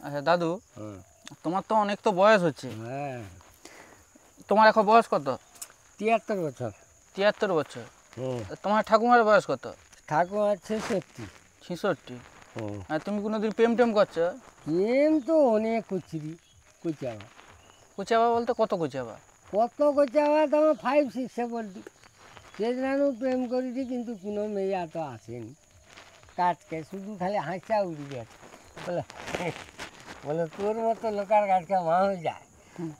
আচ্ছা দাদু, তোমার তো অনেক তো বয়স হচ্ছে। হ্যাঁ, তোমার এখন বয়স কত? 73 বছর। 73 বছর। তোমার ঠাকুমার বয়স কত? ঠাকুমার 66। 66। আর তুমি কোনোদিন প্রেম টেম করছো? প্রেম তো অনেক কুচিরি কুচাবা। কুচাবা বলতে কত কুচাবা? কত কুচাবা তোমার 5, 6, 7 সেদিনও প্রেম করেছি, কিন্তু কোনো মেয়ে তো আসেনি কাজকে, শুধু খালি হাসা উড়ি গেছে। বলে বলে তোর মতো লোকার কাজকে মা হয়ে যায়।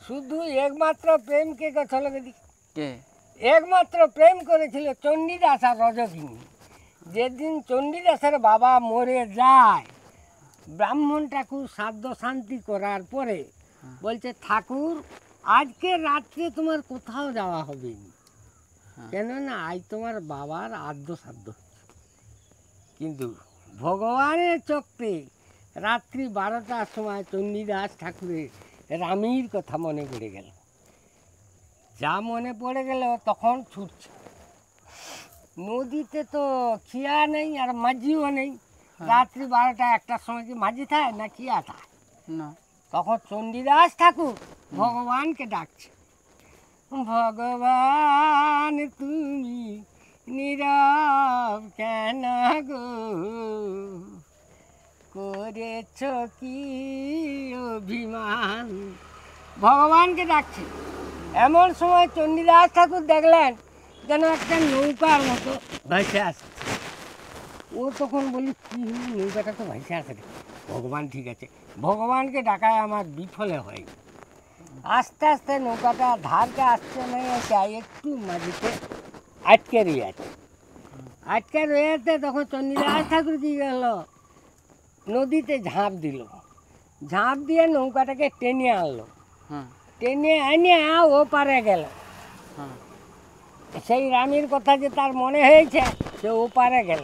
শুধু একমাত্র প্রেম কে কথা লাগে দি, কে? একমাত্র প্রেম করেছিল চণ্ডীদাস আর রজকিনী। যেদিন চণ্ডীদাসের বাবা মরে যায়, ব্রাহ্মণ ঠাকুর শ্রাদ্ধ শান্তি করার পরে বলছে, ঠাকুর আজকে রাত্রে তোমার কোথাও যাওয়া হবে না, কেননা আজ তোমার বাবার আদ্য শ্রাদ্ধ। কিন্তু ভগবানের চক্রে রাত্রি 12টার সময় চণ্ডীদাস ঠাকুরের রামির কথা মনে পড়ে গেল। যা মনে পড়ে গেল তখন ছুটছে নদীতে, তো খিয়া নেই আর মাঝিও নেই। রাত্রি 12টা 1টার সময় কি মাঝি থাকে না খিয়া থাকে না। তখন চণ্ডীদাস ঠাকুর ভগবানকে ডাকছে, ভগবান তুমি নীরব কেন গো, করেছ কি অভিমান। ভগবানকে ডাকছে। এমন সময় চণ্ডীদাস ঠাকুর দেখলেন যেন একটা নৌকার মতো ভেসে আসছে। ও তখন বলি, কি হলো, নৌকাটা তো ভেসে আসে রে। ভগবান ঠিক আছে, ভগবানকে ডাকায় আমার বিফলে হয়নি। আস্তে আস্তে নৌকাটা ধারকে আসছে নেই, এসে একটু মাঝিতে আটকে রয়ে আছে। আটকে রয়েছে তখন চণ্ডীদাস ঠাকুর কি গেল, নদীতে ঝাঁপ দিল। ঝাঁপ দিয়ে নৌকাটাকে টেনে আনলো। টেনে এনে ও পারে গেল। সেই রানীর কথা যে তার মনে হয়েছে, সে ও পারে গেল।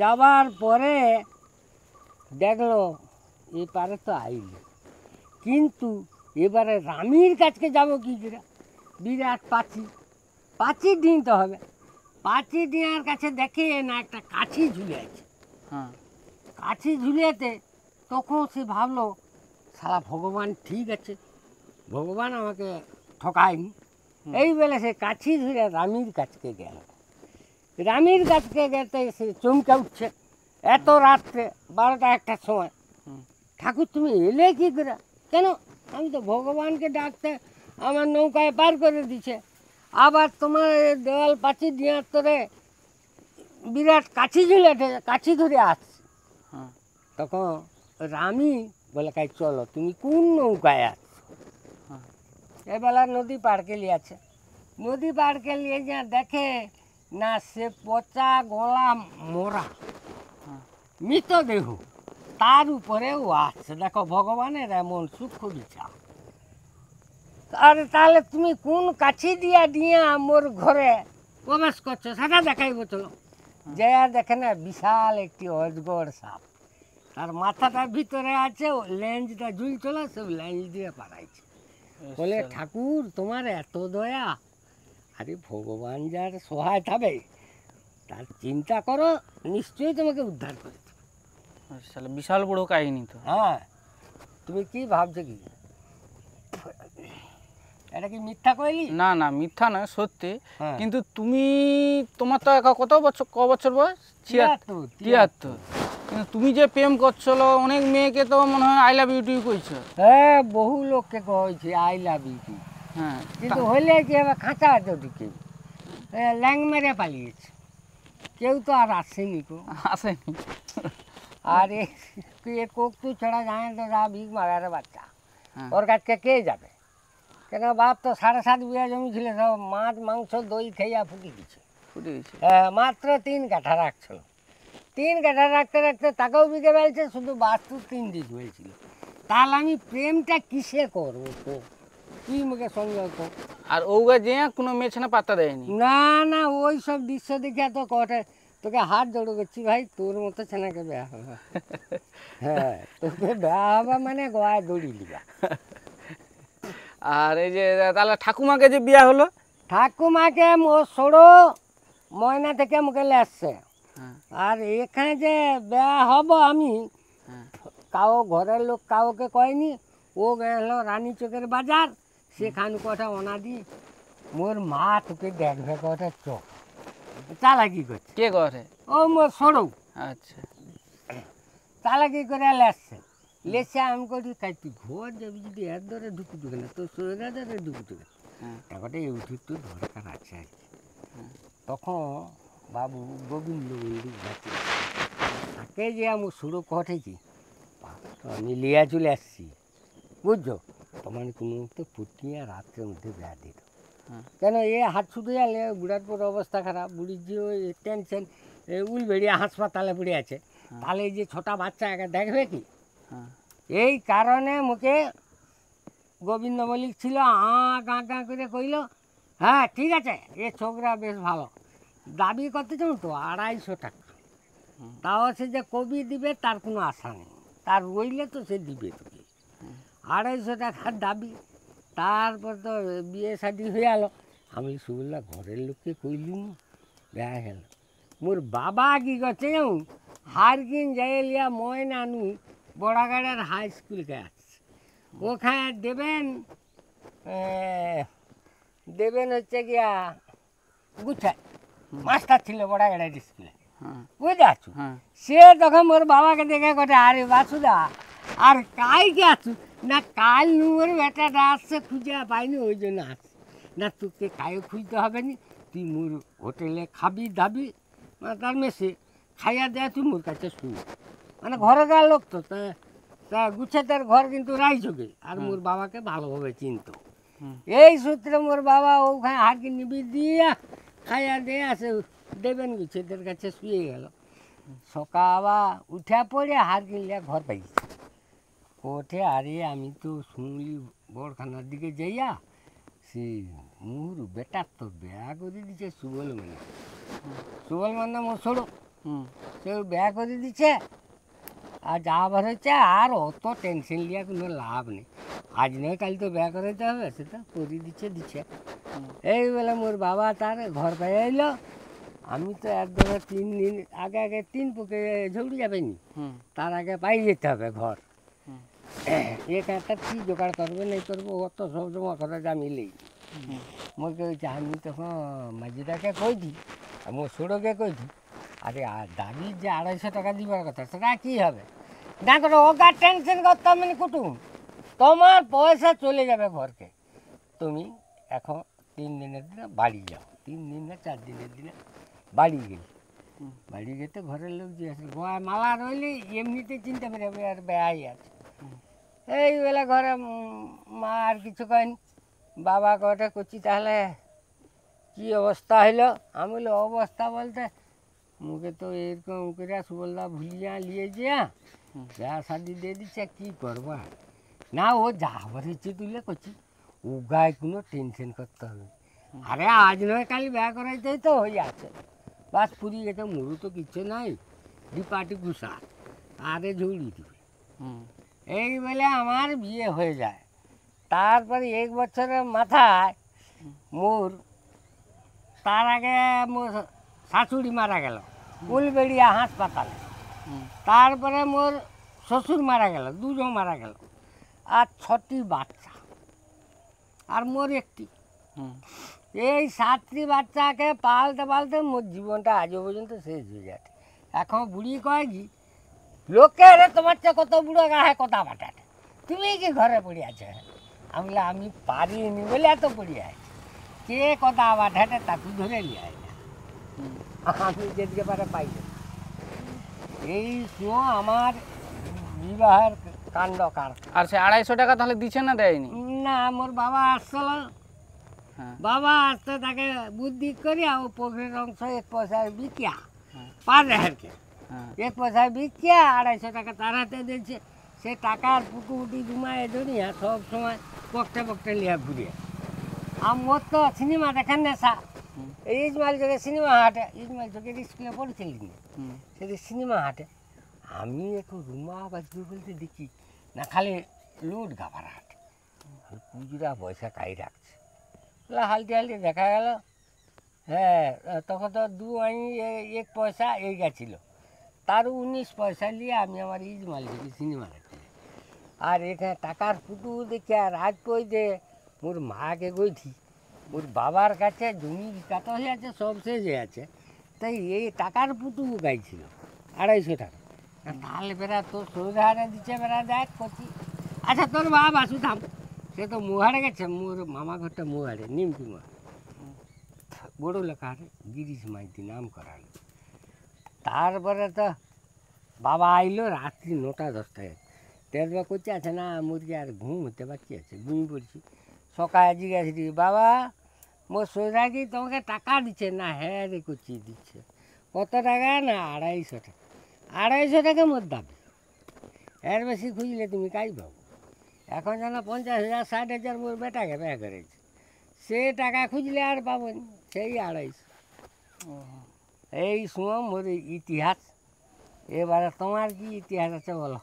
যাবার পরে দেখলো এ পারে তো আইল, কিন্তু এবারে রানীর কাছকে যাব কি করে, বিরাট পাচি, পাচি ডিঙতে হবে। পাচি ডিঙার কাছে দেখে না একটা কাছি ঝুলে আছে। কাছি ঝুলিয়েতে তখন সে ভাবলো, সারা ভগবান ঠিক আছে, ভগবান আমাকে ঠকায়নি। এই বলে সে কাছি ধরে রানীর কাছকে গেল। রানীর কাছকে গেতে সে চমকে উঠছে, এত রাত্রে 12টা 1টার সময়, ঠাকুর তুমি এলে কি করে? কেন, আমি তো ভগবানকে ডাকতে আমার নৌকায় পার করে দিছে, আবার তোমার দেওয়াল পাচি দিয়ে তোরে বিরাট কাছি ঝুলে কাছি ধরে আসছে। তখন রানী বলে, কাই চলো, তুমি কোন নৌকায় আসছো? এবেলা নদী পার কেলি আছে। নদী পার কেলিয়ে যা দেখে না, সে পচা গলা মোরা মৃতদেহ, তার উপরে ও আসছে। দেখো ভগবানের এমন সূক্ষ্ম বিচার। আরে তাহলে তুমি কোন কাছি দিয়া দিয়া মোর ঘরে প্রবেশ করছো, সেটা দেখাইব। চলো। যে দেখে না, বিশাল একটি অজগর সাপ, তার মাথাটার ভিতরে আছে, লেন্সটা ঝুল চলে, সব লেন্স দিয়ে পাড়াইছে। বলে, ঠাকুর তোমার এত দয়া। আরে ভগবান যার সহায় থাকবে তার চিন্তা করো, নিশ্চয়ই তোমাকে উদ্ধার করে দেবে। বিশাল বড় কাহিনী তো। হ্যাঁ, তুমি কি ভাবছো কি, এটা কি মিথ্যা কইলি? না না, মিথ্যা নয়, সত্যি। কিন্তু তুমি, তোমার তো কত বছর, ক বছর বয়স? 73। কিন্তু তুমি যে প্রেম করছিল অনেক মেয়েকে, তো মনে হয় আই লাভ ইউ টু কইছো। হ্যাঁ, বহু লোককে কইছি আই লাভ ইউ টু। হ্যাঁ, কিন্তু হইলে কি হবে, খাঁচা আছে ঢুকে ল্যাং মেরে পালিয়েছে, কেউ তো আর আসেনি। আসেনি। আর এ কোকটু ছাড়া যায় তো, যা ভিক মারার বাচ্চা, ওর কাছকে কে যাবে? কেন বাপ তো 7.5 বিঘা জমি ছিল, সব মাছ মাংস দই খাইয়া ফুটি দিচ্ছে। হ্যাঁ, মাত্র 3 কাঠা রাখছিল। 3 কাঠা রাখতে রাখতে তাকেও বিকে ফেলছে, শুধু বাস্তু 3 দিক হয়েছিল। তাহলে আমি প্রেমটা কিসে করবো তো, তুই মুখে সঙ্গে তো। আর ওগা যে কোনো মেয়ে ছেলে পাত্তা দেয়নি। না না, ওই সব দৃশ্য দেখে তো কটে তোকে হাত জড়ো করছি, ভাই তোর মতো ছেলেকে বেয়া হবে। হ্যাঁ, তোকে বেয়া হবে মানে গোয়ায় দড়ি লিবা। আর এই যে তাহলে ঠাকুমাকে যে বিয়া হলো, ঠাকুমাকে ও সড়ো ময়না থেকে মুখে আসছে। আর এখানে যে বেয়া হব আমি, কাউ ঘরের লোক কাউকে কয়নি, ও গেল রানী চকের বাজার, সেখান কটা ওনা দি মোর মা তোকে দেখবে কটা চোখ চালাকি করছে। কে করে? ও মোর সরু আচ্ছা। চালাকি করে লেসছে, লেসে আমি করি তাই তুই ঘর যাবি যদি এর ধরে ঢুকু ঢুকে না তোর শরীরে ধরে ঢুকু ঢুকে তারপরে এইটু একটু দরকার আছে আর কি। তখন বাবু গোবিন্দ বন্ধু গেছে, তাকে যে আমি সুরো কঠেছি আমি লিয়া চলে আসছি, বুঝছো? তোমার কোনো তো পুটিয়া রাত্রের মধ্যে বেড়া দিত, কেন এ হাত ছুটে গেলে বুড়ার পর অবস্থা খারাপ, বুড়ির যে ওই টেনশন উল বেরিয়ে হাসপাতালে পড়ে আছে, তাহলে এই যে ছোটা বাচ্চা একে দেখবে কি? এই কারণে মুখে গোবিন্দ মল্লিক ছিল গাঁ গাঁ করে কইল, হ্যাঁ ঠিক আছে এ ছোকরা বেশ ভালো, দাবি করতে চাও তো 250 টাকা, তাও সে যে কবি দিবে তার কোনো আশা নেই, তার রইলে তো সে দিবে তোকে 250 টাকার দাবি। তারপর তো বিয়ে শাদি হয়ে গেল, আমি শুনলাম ঘরের লোককে কইলুম দেখা গেল মোর বাবা কি করছে যাও হারকিন যাই লিয়া ময়না আনু বড়াগাড়ার হাই স্কুলকে আসছে, ওখানে দেবেন হচ্ছে গিয়া গুছায় মাস্টার ছিল বড়াগাড়ার স্কুলে, বুঝতে পারছো? সে তখন মোর বাবাকে দেখে কথা, আরে বাসুদা আর কালকে আসু না, কাল মোর বেটাটা আসছে খুঁজে পাইনি ওই জন্য আসছে না, তোকে কায়ও খুঁজতে হবে নি, তুই মোর হোটেলে খাবি দাবি মানে তার মেসে খাইয়া দেয়, তুই মোর কাছে শুন, মানে ঘরে দেওয়ার লোক তো তা গুছে তার ঘর কিন্তু রাইচোকে, আর মোর বাবাকে ভালোভাবে চিনত। এই সূত্রে মোর বাবা ওখানে হারকি নিবি দিয়া খাইয়া দিয়ে আসে দেবেন গুছেদের কাছে শুয়ে গেল, সকাবা উঠে পড়ে হার কিনলে ঘর পাইছি ওঠে, আরে আমি তো শুনলি বড়খানার দিকে যাইয়া সে মুর বেটার তো বেয়া করে দিচ্ছে সুবল মানে মোর ছোড়ো, সে বেয়া করে দিচ্ছে আর যা আবার হচ্ছে, আর অত টেনশন লিয়া কোনো লাভ নেই, আজ নয় কাল তো বেয়া করাইতে হবে, সেটা করে দিচ্ছে। এই বলে মোর বাবা তার ঘর পেয়ে এলো, আমি তো একদম 3 দিন আগে 3 পুকে ঝৌড়ি যাবেনি, তার আগে পাই যেতে হবে ঘর, একটা কি জোগাড় করবে নাই করবো অত সব জমা করে যা মিলেই মোকে হচ্ছে। আমি তখন মাঝিটাকে কইছি আর মোর ছোটোকে কইছি, আরে আর দাবির যে 250 টাকা দিবার কথা সেটা কী হবে না করে, ওকে টেনশন করতে হবে না কুটুম, তোমার পয়সা চলে যাবে ঘরকে, তুমি এখন 3 দিনের দিনে বাড়ি যাও, 3 দিন না 4 দিনের দিনে বাড়ি গেল, বাড়ি গেতে ঘরের লোক যে আছে গোয়ায় মালা রইলে এমনিতে চিনতে পারবে আর বেয়াই আছে। এই বেলা ঘরে মা আর কিছু কয়নি, বাবা কটা করছি তাহলে কি অবস্থা হইলো, আমি বলি অবস্থা বলতে মুখে তো এরকম করে সুবলদা ভুলিয়া লিয়ে যা যা শাদি দিয়ে দিচ্ছে, কী করবো না, ও যা হচ্ছে তুলে করছি, ও গায়ে কোনো টেনশন করতে হবে, আরে আজ নয় কাল ব্যয় করাইতেই তো হয়ে আছে, বাস পুরি গেছে মরু তো কিচ্ছু নাই, ডিপাটি গুসা আরে ঝুড়ি দিবে। এই বলে আমার বিয়ে হয়ে যায়, তারপরে 1 বছরের মাথায় মোর তার আগে মোর শাশুড়ি মারা গেল উলবেড়িয়া হাসপাতালে, তারপরে মোর শ্বশুর মারা গেল, 2 জন মারা গেল, আর 6টি বাচ্চা আর মোর একটি, এই 7টি বাচ্চাকে পালতে পালতে মোর জীবনটা আজও পর্যন্ত শেষ হয়ে যাচ্ছে। এখন বুড়ি কয় কি লোকে রে তোমার চেয়ে কত বুড়ো গায়ে কথা বাটাতে, তুমি কি ঘরে পড়ে আছো? আমি বলে আমি পারিনি বলে এত পড়ে আছে, কে কথা বাটাতে তাকে ধরে নিয়ে আয় না, আমি যেদিকে পারে পাই না। এই শুনো আমার বিবাহের কাণ্ড কার। আর সে 250 টাকা তাহলে দিচ্ছে না দেয়নি? না মোর বাবা আসছিল, বাবা আসতে তাকে বুদ্ধি করি ও পকেটের অংশ 1 পয়সায় বিকিয়া পারে হেরকে 1 পয়সায় বিকিয়া 250 টাকা তার হাতে দিচ্ছে, সে টাকার পুকুটি জুমায় ধরিয়া সব সময় পকটে লিয়া ঘুরিয়া। আর মোর তো সিনেমা দেখার নেশা, এই ইসমাইল চোখে সিনেমা হাটে, ইসমাইল চোখের স্কুলে পড়েছিলি না, সেটি সিনেমা হাটে আমি এখন রুমা বাজবে বলতে দেখি না খালি লুট গাভার হাটে, পুজুরা পয়সা কাই রাখছে, হালতে দেখা গেল, হ্যাঁ তখন তো 2 আনি 1 পয়সা এই গেছিল, তার 19 পয়সা নিয়ে আমি আমার ইজমাল থেকে সিনেমা দেখতে যাই। আর এখানে টাকার পুটু দেখে আর আজ কই যে মোর মাকে গইছি মোর বাবার কাছে জমি কত হয়ে আছে সব শেষ হয়ে আছে, তাই এই টাকার পুটু গাইছিল 250 টাকা। তাহলে বেড়া তোর সৌধারে দিচ্ছে বেড়া দেখ করছি। আচ্ছা তোর বাপ আসু থাম, সে তো মুহাড়ে গেছে, মোর মামা ঘরটা মুহাড়ে নিমকি মোড় বড় লেখা রে গিরিশ মাইতি নাম করালো। তারপরে তো বাবা আইলো রাত্রি 9টা-10টায়, তেরবা করছে আছে না মুরগি আর ঘুম হতে বাকি আছে, ঘুমিয়ে পড়ছি। সকালে জিজ্ঞাসা দিই বাবা মোর সোজা কি তোমাকে টাকা দিচ্ছে? না হ্যাঁ রে করছি দিচ্ছে। কত টাকা? না 250 টাকা। 250 টাকা মোর দাবি, এর বেশি খুঁজলে তুমি কাই পাবো। এখন যেন 50,000 60,000 মোর বেটাকে ব্যয় করেছে, সে টাকা খুঁজলে আর পাবো না, সেই 250। এই শুনো মোর ইতিহাস। এবারে তোমার কি ইতিহাস আছে বলো?